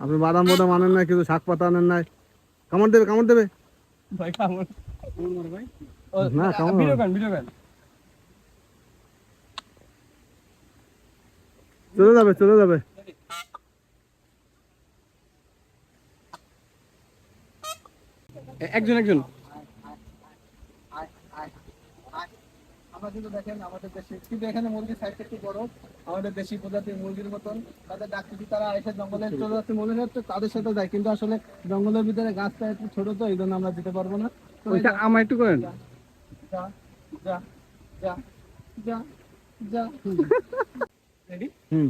আপনি বাদাম বাদাম আনেন না, কিছু শাক পাতা আনেন নাই। কামড় দেবে, কামড় দেবে ভাই কামড় ভাই। না, কামড় ভিডিও গান ভিডিও গান। চলে যাবে, চলে যাবে। একজন একজন। আমরা কিন্তু দেখেন আমাদের দেশে কিন্তু এখানে মুরগির সাইজটা একটু বড়, আমাদের দেশি প্রজাতির মুরগির মতন। তাদের ডাকতেছি, তারা এসে জঙ্গলে চলে যাচ্ছে, মনে হচ্ছে তাদের সাথে যায়, কিন্তু আসলে জঙ্গলের ভিতরে গাছটা একটু ছোট, তো এই জন্য আমরা যেতে পারবো না। তো এই ওইটা যা, আমার একটু করেন। যা যা যা যা যা। রেডি? হুম।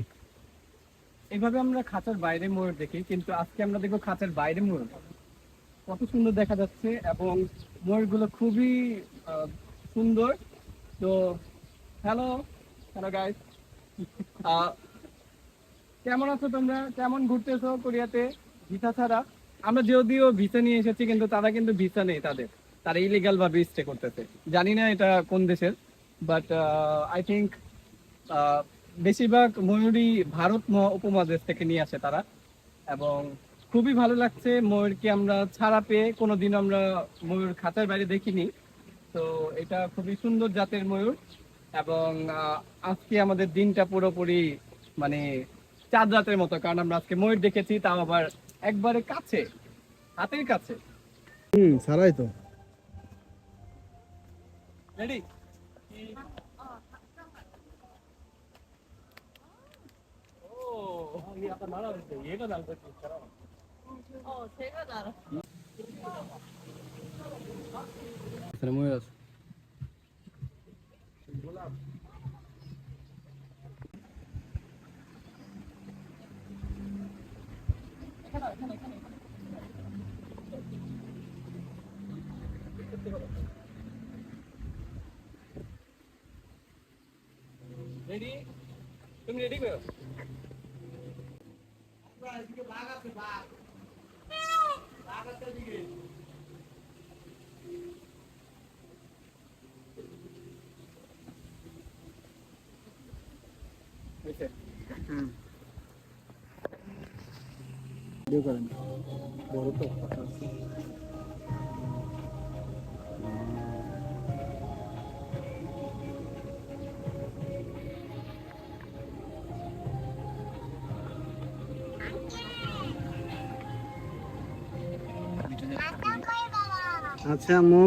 এইভাবে আমরা খাঁচার বাইরে ময়ূর দেখি, কিন্তু আজকে আমরা দেখবো খাঁচার বাইরে ময়ূর। কত সুন্দর দেখা যাচ্ছে, এবং ময়ূরগুলো খুবই সুন্দর। তো হ্যালো হ্যালো গাইস, কেমন আছো তোমরা? কেমন ঘুরতেছো কোরিয়াতে ভিসা ছাড়া? আমরা যদিও ভিসা নিয়ে এসেছি, কিন্তু তারা কিন্তু ভিসা নেই তাদের, তারা ইলিগাল ভাবে স্টে করতেছে। জানি না এটা কোন দেশের, বাট আই থিঙ্ক বেশিরভাগ ময়ূরই ভারত উপমহাদেশ থেকে নিয়ে আসে তারা। এবং খুবই ভালো লাগছে ময়ূরকে আমরা ছাড়া পেয়ে, কোনোদিন আমরা ময়ূর খাঁচার বাইরে দেখিনি। তো এটা খুবই সুন্দর জাতের ময়ূর। এবং আজকে আমাদের দিনটা পুরোপুরি মানে চাঁদ রাতের মতো, কারণ আমরা আজকে ময়ূর দেখেছি, তাও আবার একবারে কাছে, হাতের কাছে। হুম, সারাই তো। রেডি? 제가 알아. ময়ূর আছে। রেডি? তুমি রেডি করো। হুম, ভিডিও করেন, বড় তো। আচ্ছা আম্মু।